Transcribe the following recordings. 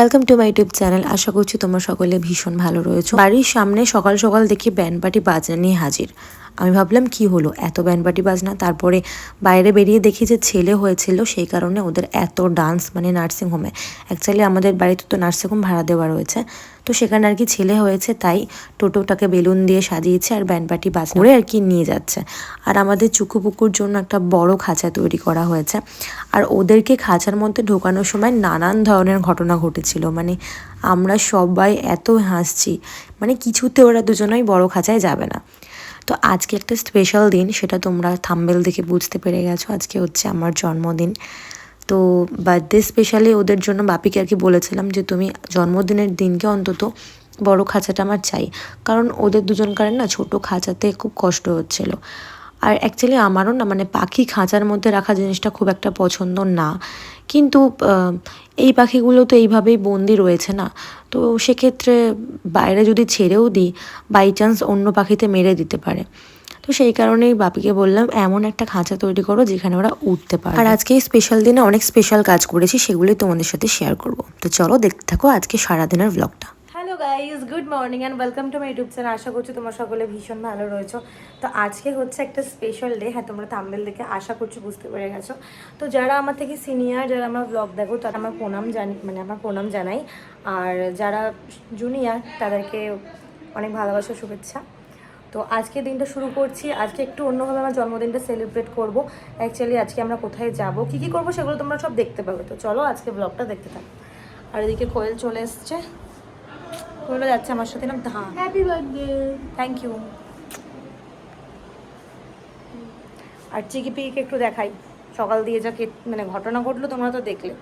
Welcome to my YouTube channel. আশা করছি তোমরা সকলে ভীষণ ভালো রয়েছো। বাড়ির সামনে সকাল সকাল দেখি ব্যান্ড পার্টি বাজনা নিয়ে হাজির। আমি ভাবলাম কি হলো এত ব্যান্ড পার্টি বাজনা। তারপরে বাইরে বেরিয়ে দেখি যে ছেলে হয়েছিল, সেই কারণে ওদের এত ডান্স, মানে নার্সিংহোমে। অ্যাকচুয়ালি আমাদের বাড়িতে তো নার্সিংহোম ভাড়া দেওয়া রয়েছে, তো সেখানে আর কি ছেলে হয়েছে, তাই টোটোটাকে বেলুন দিয়ে সাজিয়েছে আর ব্যান্ড পার্টি বাজ করে আর কি নিয়ে যাচ্ছে। আর আমাদের চুকুপুকুর জন্য একটা বড় খাঁচা তৈরি করা হয়েছে, আর ওদেরকে খাঁচার মধ্যে ঢোকানোর সময় নানান ধরনের ঘটনা ঘটেছিল। মানে আমরা সবাই এত হাসছি, মানে কিছুতে ওরা দুজনেই বড় খাঁচায় যাবে না। তো আজকে একটা স্পেশাল দিন, সেটা তোমরা থাম্বনেল দেখে বুঝতে পেরে গেছো। আজকে হচ্ছে আমার জন্মদিন। তো বার্থডে স্পেশালি ওদের জন্য বাপিকে আর কি বলেছিলাম যে তুমি জন্মদিনের দিনকে অন্তত বড় খাঁচাটা আমার চাই, কারণ ওদের দুজনকার না ছোট খাঁচাতে খুব কষ্ট হচ্ছিল। আর অ্যাকচুয়ালি আমারও না, মানে পাখি খাঁচার মধ্যে রাখা জিনিসটা খুব একটা পছন্দ না, কিন্তু এই পাখিগুলো তো এইভাবেই বন্দি রয়েছে না, তো সেক্ষেত্রে বাইরে যদি ছেড়েও দিই, বাই চান্স অন্য পাখিতে মেরে দিতে পারে। তো সেই কারণেই বাপিকে বললাম এমন একটা খাঁচা তৈরি করো যেখানে ওরা উঠতে পারে। আর আজকে এই স্পেশাল দিনে অনেক স্পেশাল কাজ করেছি, সেগুলোই তোমাদের সাথে শেয়ার করব। তো চলো দেখতে থাকো আজকে সারাদিনের ব্লগটা। Hello guys, good morning and welcome to my YouTube channel. আশা করছি তোমরা সকলে ভীষণ ভালো রয়েছো। তো আজকে হচ্ছে একটা স্পেশাল ডে। হ্যাঁ, তোমরা থাম্বনেল দেখে আশা করছি বুঝতে পেরে গেছো। তো যারা আমার থেকে সিনিয়র, যারা আমার ব্লগ দেখো, তারা আমার প্রণাম জানাই। আর যারা জুনিয়র, তাদেরকে অনেক ভালোবাসা, শুভেচ্ছা। তো আজকে দিনটা শুরু করছি। আজকে একটু অন্যভাবে আমার জন্মদিনটা সেলিব্রেট করব। অ্যাকচুয়ালি আজকে আমরা কোথায় যাব, কী কী করবো, সেগুলো তোমরা সব দেখতে পাবে। তো চলো আজকে ব্লগটা দেখতে থাকো। আর এদিকে কোয়েল চলে এসছে, কোয়েলও যাচ্ছে আমার সাথে। নাম হ্যাঁ, হ্যাপি বার্থডে, থ্যাংক ইউ। আর চিকি পিকে একটু দেখাই, সকাল দিয়ে যা মানে ঘটনা ঘটলো তোমরা তো দেখলে।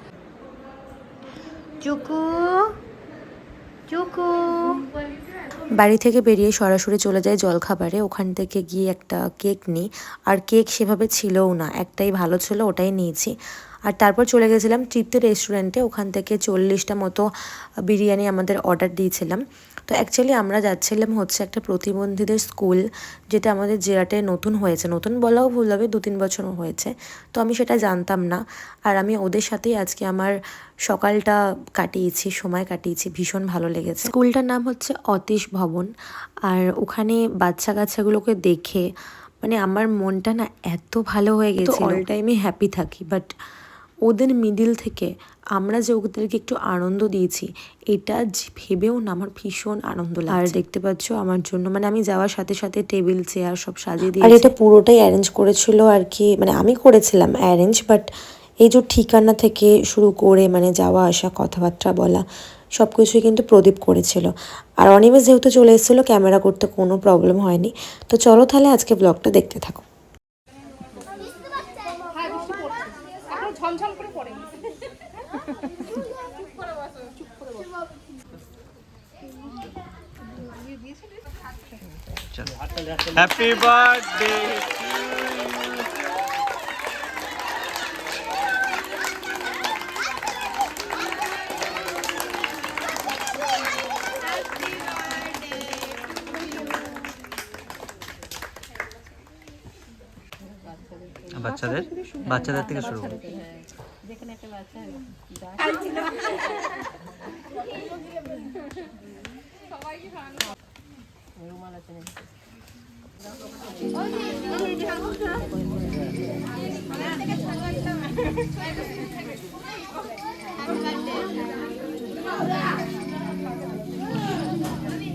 চুকু চুকু বাড়ি থেকে বেরিয়ে সরাসরি চলে যায় জলখাবারে। ওখান থেকে গিয়ে একটা কেক নিই, আর কেক সেভাবে ছিলও না, একটাই ভালো ছিল, ওটাই নিয়েছি। আর তারপর চলে গেছিলাম তৃপ্তি রেস্টুরেন্টে। ওখান থেকে 40টা মতো বিরিয়ানি আমাদের অর্ডার দিয়েছিলাম। তো অ্যাকচুয়ালি আমরা যাচ্ছিলাম হচ্ছে একটা প্রতিবন্ধীদের স্কুল, যেটা আমাদের জেরাটে নতুন হয়েছে। নতুন বলাও ভুল হবে, 2-3 বছর হয়েছে। তো আমি সেটা জানতাম না, আর আমি ওদের সাথেই আজকে আমার সকালটা কাটিয়েছি, সময় কাটিয়েছি। ভীষণ ভালো লেগেছে। স্কুলটার নাম হচ্ছে অতীশ ভবন। আর ওখানে বাচ্চা কাচ্চাগুলোকে দেখে মানে আমার মনটা না এত ভালো হয়ে গেছে। অল টাইমে হ্যাপি থাকি, বাট ওদের মিডিল থেকে আমরা যে ওদেরকে একটু আনন্দ দিয়েছি, এটা ভেবেও না আমার ভীষণ আনন্দ লাগছে। আর দেখতে পাচ্ছ আমার জন্য, মানে আমি যাওয়ার সাথে সাথে টেবিল চেয়ার সব সাজিয়ে দিয়েছি। আর এটা পুরোটাই অ্যারেঞ্জ করেছিল আর কি, মানে আমি করেছিলাম অ্যারেঞ্জ, বাট এই যে ঠিকানা থেকে শুরু করে মানে যাওয়া আসা, কথাবার্তা বলা, সব কিছুই কিন্তু প্রদীপ করেছিল। আর অনিমেষ যেহেতু চলে এসেছিলো, ক্যামেরা করতে কোনো প্রবলেম হয়নি। তো চলো তাহলে আজকে ব্লগটা দেখতে থাকো। Happy birthday. বাচ্চাদের থেকে শুরু করো। যেখানে একটা বাচ্চা রুমাল আছে নাকি?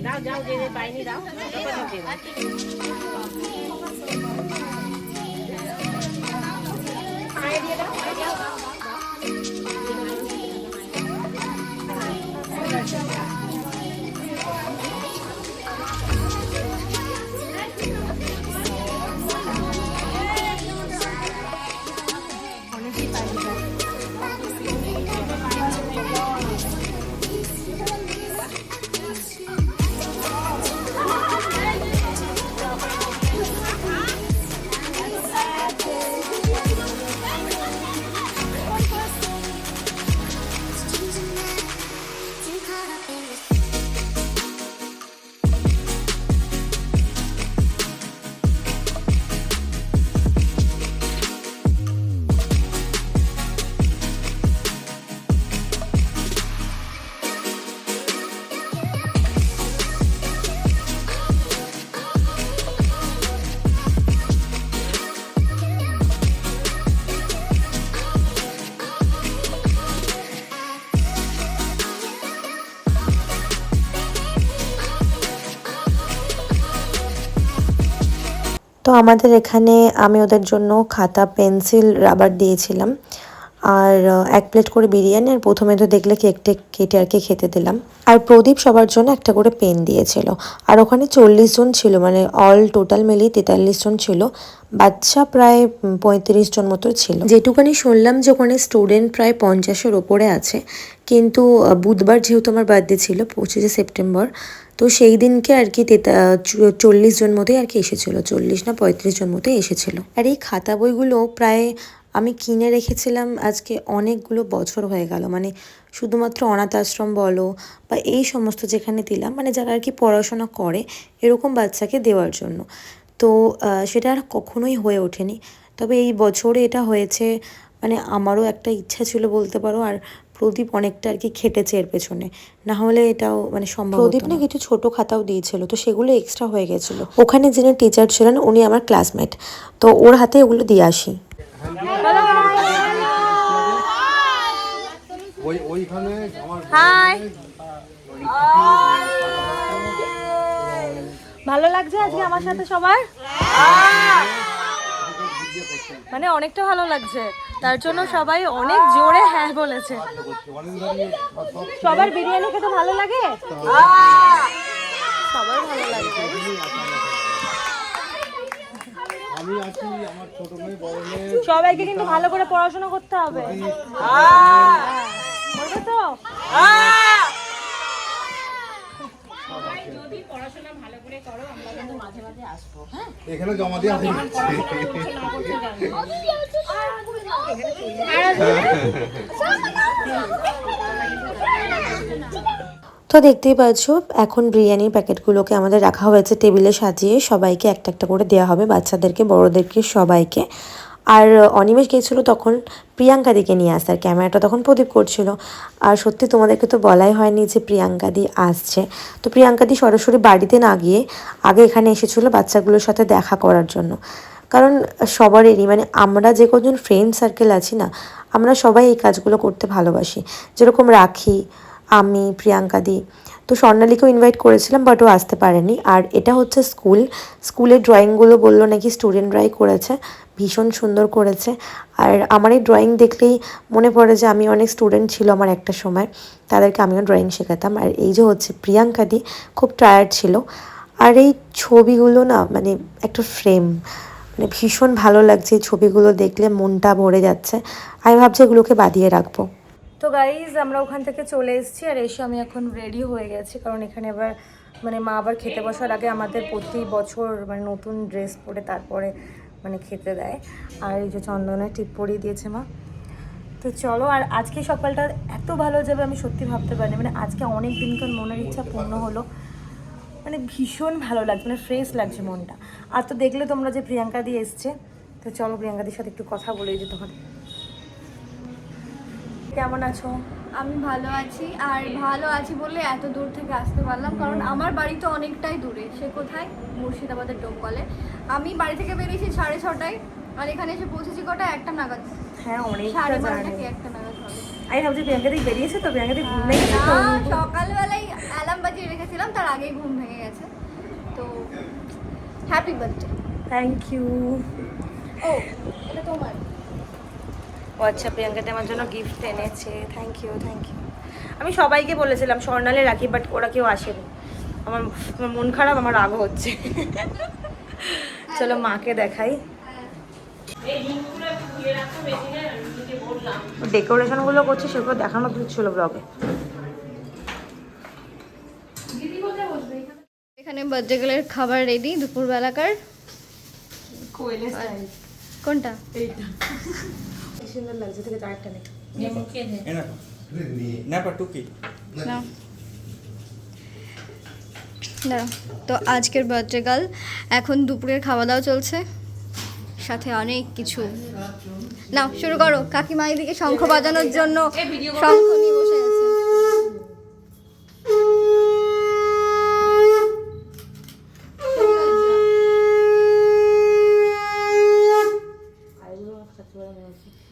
দাও যাও, যে বাইনি দাও, তো আমাদের এখানে আমি ওদের জন্য খাতা পেন্সিল রাবার দিয়েছিলাম আর 1 প্লেট করে বিরিয়ানি, আর প্রথমে তো দেখলে কেকটা কেটে আর কি খেতে দিলাম। আর প্রদীপ সবার জন্য একটা করে পেন দিয়েছিল। আর ওখানে 40 জন ছিল, মানে অল টোটাল মিলিয়ে 43 জন ছিল, বাচ্চা প্রায় 35 জন মতো ছিল। যেটুকানি শুনলাম যে ওখানে স্টুডেন্ট প্রায় 50-এর ওপরে আছে, কিন্তু বুধবার যেহেতু আমার বার্থডে ছিল 25শে সেপ্টেম্বর, তো সেই দিনকে আর কি 40 জন মতোই আর কি এসেছিল, 40 না 35 জন মতোই এসেছিল। আর এই খাতা বইগুলো প্রায় আমি কিনে রেখেছিলাম আজকে অনেকগুলো বছর হয়ে গেল, মানে শুধুমাত্র অনাথ আশ্রম বলো বা এই সমস্ত যেখানে দিলাম, মানে যারা আর কি পড়াশোনা করে এরকম বাচ্চাকে দেওয়ার জন্য। তো সেটা আর কখনোই হয়ে ওঠেনি, তবে এই বছরে এটা হয়েছে। মানে আমারও একটা ইচ্ছা ছিল বলতে পারো, আর প্রদীপ অনেকটা আর কি খেটেছে এর পেছনে, না হলে এটাও মানে সম্ভব। প্রদীপ না কিছু ছোট খাতাও দিয়েছিল, তো সেগুলো এক্সট্রা হয়ে গেছিলো। ওখানে যিনি টিচার ছিলেন উনি আমার ক্লাসমেট, তো ওর হাতে ওগুলো দিয়ে আসি। হাই, ভালো লাগছে আজকে আমার সাথে সবার? মানে অনেকটা ভালো লাগছে, তার জন্য সবাই অনেক জোরে হ্যাঁ বলেছে। সবার বিরিয়ানি খেতে ভালো লাগে? সবার ভালো লাগে। সবাইকে কিন্তু ভালো করে পড়াশোনা করতে হবে, বলবে তো? যদি পড়াশোনা ভালো করে করো আমরা কিন্তু মাঝে মাঝে আসবো। হ্যাঁ, এখানে জমা দিয়ে আসি। তো দেখতেই পাচ্ছ এখন বিরিয়ানির প্যাকেটগুলোকে আমাদের রাখা হয়েছে টেবিলে সাজিয়ে, সবাইকে একটা একটা করে দেওয়া হবে, বাচ্চাদেরকে বড়োদেরকে সবাইকে। আর অনিমেষ গিয়েছিলো তখন প্রিয়াঙ্কাদিকে নিয়ে আসতে, আর ক্যামেরাটা তখন প্রদীপ করছিল। আর সত্যি তোমাদেরকে তো বলাই হয়নি যে প্রিয়াঙ্কাদি আসছে। তো প্রিয়াঙ্কাদি সরাসরি বাড়িতে না গিয়ে আগে এখানে এসেছিলো বাচ্চাগুলোর সাথে দেখা করার জন্য, কারণ সবারই মানে আমরা যে কজন ফ্রেন্ড সার্কেল আছি না, আমরা সবাই এই কাজগুলো করতে ভালোবাসি। যেরকম রাখি, আমি, প্রিয়াঙ্কাদি, তো স্বর্ণালীকেও ইনভাইট করেছিলাম বাট ও আসতে পারেনি। আর এটা হচ্ছে স্কুলের ড্রয়িংগুলো বললো নাকি স্টুডেন্টরাই করেছে, ভীষণ সুন্দর করেছে। আর আমার এই ড্রয়িং দেখলেই মনে পড়ে যে আমি অনেক স্টুডেন্ট ছিল আমার একটা সময়, তাদেরকে আমিও ড্রয়িং শেখাতাম। আর এই যে হচ্ছে প্রিয়াঙ্কাদি খুব টায়ার্ড ছিল। আর এই ছবিগুলো না মানে একটা ফ্রেম, মানে ভীষণ ভালো লাগছে এই ছবিগুলো দেখলে, মনটা ভরে যাচ্ছে। আমি ভাবছি এগুলোকে বাঁধিয়ে রাখবো। তো গাইজ আমরা ওখান থেকে চলে এসেছি, আর এসে আমি এখন রেডি হয়ে গেছি, কারণ এখানে আবার মানে মা আবার খেতে বসার আগে আমাদের প্রতি বছর মানে নতুন ড্রেস পরে তারপরে মানে খেতে দেয়। আর এই যে চন্দনের টিপ পরিয়ে দিয়েছে মা। তো চলো, আর আজকে সকালটা এত ভালো যাবে আমি সত্যি ভাবতে পারিনি, মানে আজকে অনেক দিনকার মনের ইচ্ছা পূর্ণ হলো, মানে ভীষণ ভালো লাগছে, মানে ফ্রেশ লাগছে মনটা। আর তো দেখলে তোমরা যে প্রিয়াঙ্কা দিয়ে এসছে, তো চলো প্রিয়াঙ্কাদির সাথে একটু কথা বলে যে তখন। কেমন আছো? আমি ভালো আছি, আর ভালো আছি বলে এত দূর থেকে আসতে পারলাম, কারণ আমার বাড়ি তো অনেকটাই দূরে। সে কোথায়? মুর্শিদাবাদের ডোমকলে। আমি বাড়ি থেকে বেরিয়েছি 6:30টায়, আর এখানে এসে পৌঁছেছি কটা? 1টা নাগাদ। হ্যাঁ, অনেকটা 12:30 কি জানি। 1টা নাগাদ হবে। আমি ভাবছি প্রিয়াঙ্কাদি বেরিয়েছে, তো প্রিয়াঙ্কাদি ঘুম ভেঙেছে তো? না, সকালবেলায় অ্যালার্ম বাজিয়ে রেখেছিলাম, তার আগেই ঘুম ভেঙে গেছে। তো হ্যাপি বার্থডে। Thank you. ও, এটা তোমার। ও আচ্ছা, প্রিয়াঙ্কাদি আমার জন্য গিফট এনেছে, থ্যাংক ইউ থ্যাংক ইউ। আমি সবাইকে বলেছিলাম স্বর্ণালে রাখি, বাট ওরা কেউ আসেনি। আমার মন খারাপ, আমার রাগও হচ্ছে। চলো মাকে দেখাই। ডেকোরেশনগুলো করছে সেগুলো দেখানো ছিল ব্লগে। এখানে বার্থডে গার্লের খাবার রেডি দুপুরবেলাকার। কোনটা? এইটা সুন্দর লাগছে, থেকে চারটা নেই। নাও। দাঁড়াও। তো আজকের বার্থডে গার্ল, এখন দুপুরের খাওয়া দাওয়া চলছে, সাথে অনেক কিছু। নাও শুরু করো। কাকিমা এদিকে শঙ্খ বাজানোর জন্য শঙ্খ নিয়ে বসে আছে।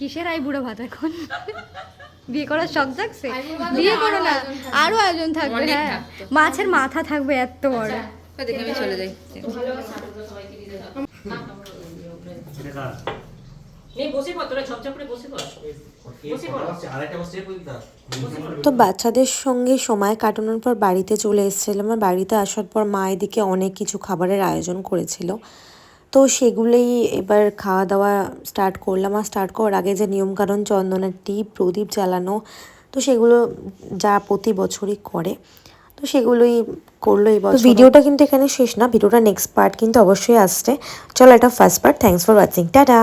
কিসের আই বুড়ো ভাত এখন? বিয়ে করার শখ জাগছে? বিয়ে করো না, আরো আয়োজন থাকবে। হ্যাঁ, মাছের মাথা থাকবে এত বড়। আমি চলে যাই। বসে পড় তোরা ঝপঝপ করে বসে পড় বসে পড় তো বাচ্চাদের সঙ্গে সময় কাটানোর পর বাড়িতে চলে এসেছিলাম। আর বাড়িতে আসার পর মা এদিকে অনেক কিছু খাবারের আয়োজন করেছিল, তো সেগুলোই এবার খাওয়া দাওয়া স্টার্ট করলাম। আর স্টার্ট করার আগে যে নিয়মকানুন, চন্দনের টিপ, প্রদীপ জ্বালানো, তো সেগুলো যা প্রতি বছরই করে, তো সেগুলোই করলো এই বছর। ভিডিওটা কিন্তু এখানে শেষ না, ভিডিওটা নেক্সট পার্ট কিন্তু অবশ্যই আসছে। চলো, এটা first part. Thanks for watching, tata.